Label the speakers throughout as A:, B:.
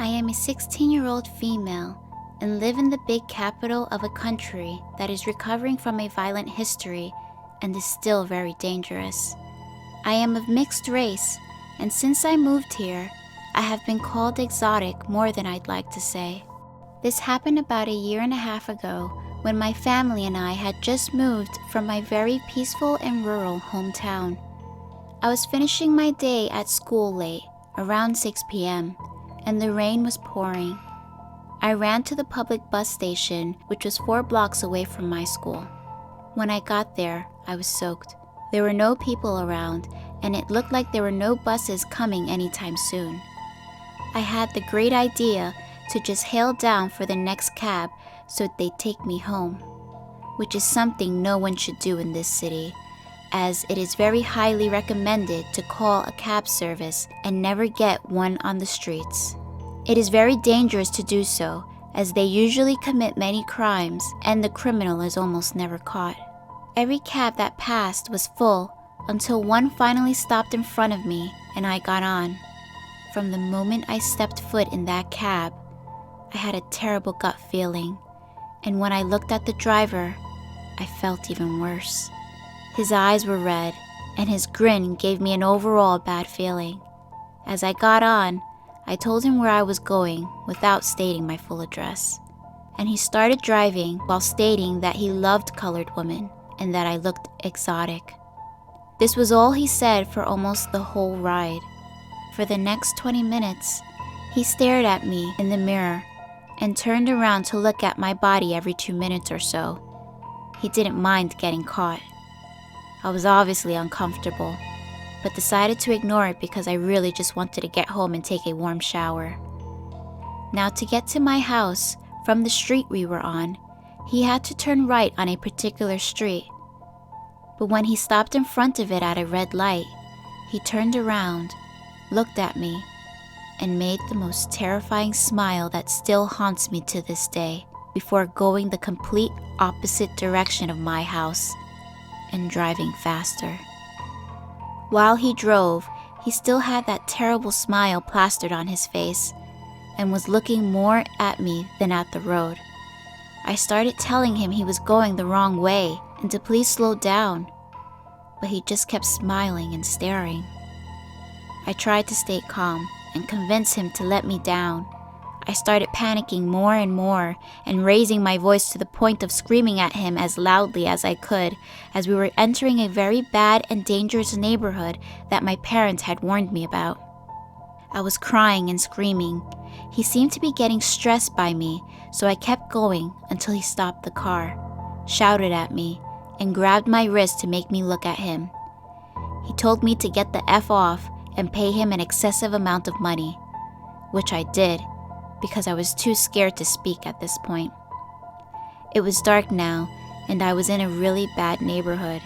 A: I am a 16-year-old female and live in the big capital of a country that is recovering from a violent history and is still very dangerous. I am of mixed race, and since I moved here, I have been called exotic more than I'd like to say. This happened about a year and a half ago when my family and I had just moved from my very peaceful and rural hometown. I was finishing my day at school late, around 6 p.m., and the rain was pouring. I ran to the public bus station, which was 4 blocks away from my school. When I got there, I was soaked. There were no people around, and it looked like there were no buses coming anytime soon. I had the great idea to just hail down for the next cab so they'd take me home, which is something no one should do in this city, as it is very highly recommended to call a cab service and never get one on the streets. It is very dangerous to do so, as they usually commit many crimes and the criminal is almost never caught. Every cab that passed was full until one finally stopped in front of me and I got on. From the moment I stepped foot in that cab, I had a terrible gut feeling, and when I looked at the driver, I felt even worse. His eyes were red, and his grin gave me an overall bad feeling. As I got on, I told him where I was going without stating my full address, and he started driving while stating that he loved colored women and that I looked exotic. This was all he said for almost the whole ride. For the next 20 minutes, he stared at me in the mirror and turned around to look at my body every 2 minutes or so. He didn't mind getting caught. I was obviously uncomfortable, but decided to ignore it because I really just wanted to get home and take a warm shower. Now, to get to my house from the street we were on, he had to turn right on a particular street. But when he stopped in front of it at a red light, he turned around, looked at me, and made the most terrifying smile that still haunts me to this day, before going the complete opposite direction of my house and driving faster. While he drove, he still had that terrible smile plastered on his face and was looking more at me than at the road. I started telling him he was going the wrong way and to please slow down, but he just kept smiling and staring. I tried to stay calm and convince him to let me down. I started panicking more and more and raising my voice to the point of screaming at him as loudly as I could, as we were entering a very bad and dangerous neighborhood that my parents had warned me about. I was crying and screaming. He seemed to be getting stressed by me, so I kept going until he stopped the car, shouted at me, and grabbed my wrist to make me look at him. He told me to get the F off and pay him an excessive amount of money, which I did, because I was too scared to speak at this point. It was dark now, and I was in a really bad neighborhood,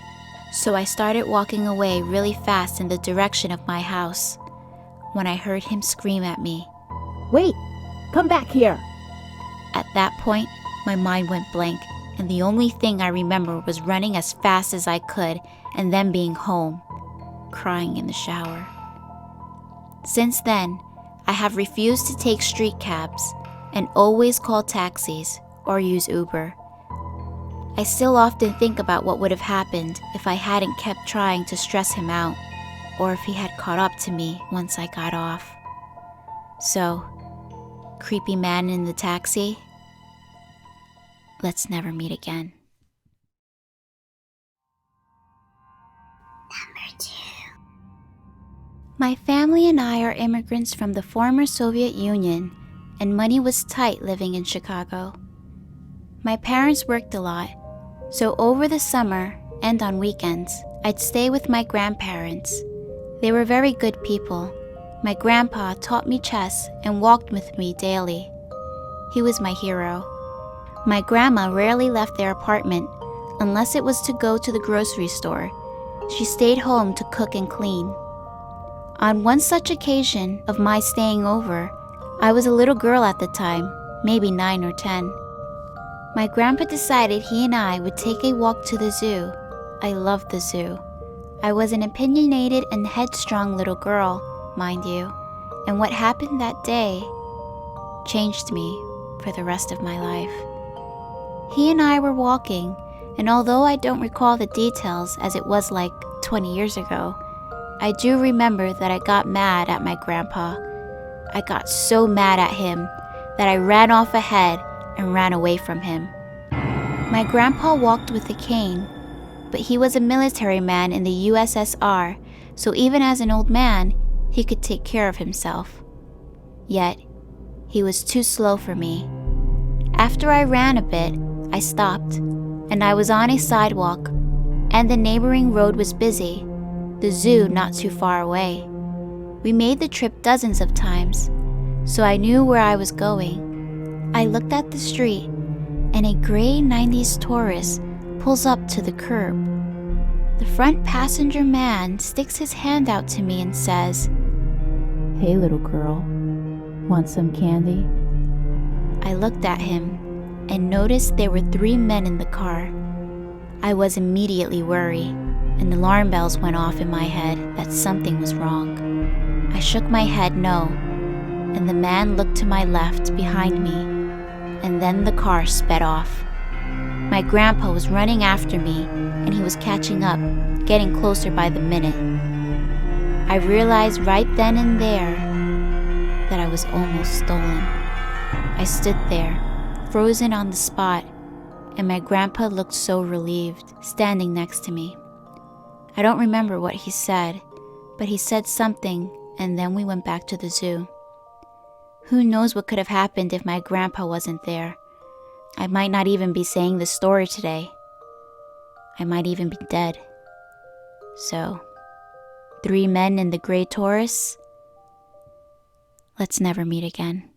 A: so I started walking away really fast in the direction of my house, when I heard him scream at me,
B: "Wait! Come back here!"
A: At that point, my mind went blank, and the only thing I remember was running as fast as I could and then being home, crying in the shower. Since then, I have refused to take street cabs and always call taxis or use Uber. I still often think about what would have happened if I hadn't kept trying to stress him out, or if he had caught up to me once I got off. So, creepy man in the taxi, let's never meet again. Number 2. My family and I are immigrants from the former Soviet Union, and money was tight living in Chicago. My parents worked a lot, so over the summer and on weekends, I'd stay with my grandparents. They were very good people. My grandpa taught me chess and walked with me daily. He was my hero. My grandma rarely left their apartment unless it was to go to the grocery store. She stayed home to cook and clean. On one such occasion of my staying over, I was a little girl at the time, maybe 9 or 10. My grandpa decided he and I would take a walk to the zoo. I loved the zoo. I was an opinionated and headstrong little girl, mind you, and what happened that day changed me for the rest of my life. He and I were walking, and although I don't recall the details as it was like 20 years ago, I do remember that I got mad at my grandpa. I got so mad at him that I ran off ahead and ran away from him. My grandpa walked with a cane, but he was a military man in the USSR, so even as an old man, he could take care of himself. Yet, he was too slow for me. After I ran a bit, I stopped, and I was on a sidewalk, and the neighboring road was busy, the zoo not too far away. We made the trip dozens of times, so I knew where I was going. I looked at the street, and a gray 90s Taurus pulls up to the curb. The front passenger man sticks his hand out to me and says,
B: Hey, little girl. Want some candy?
A: I looked at him and noticed there were 3 men in the car. I was immediately worried, and alarm bells went off in my head that something was wrong. I shook my head no, and the man looked to my left behind me, and then the car sped off. My grandpa was running after me, and he was catching up, getting closer by the minute. I realized right then and there that I was almost stolen. I stood there, frozen on the spot, and my grandpa looked so relieved, standing next to me. I don't remember what he said, but he said something, and then we went back to the zoo. Who knows what could have happened if my grandpa wasn't there? I might not even be saying this story today. I might even be dead. So, 3 men in the gray Taurus? Let's never meet again.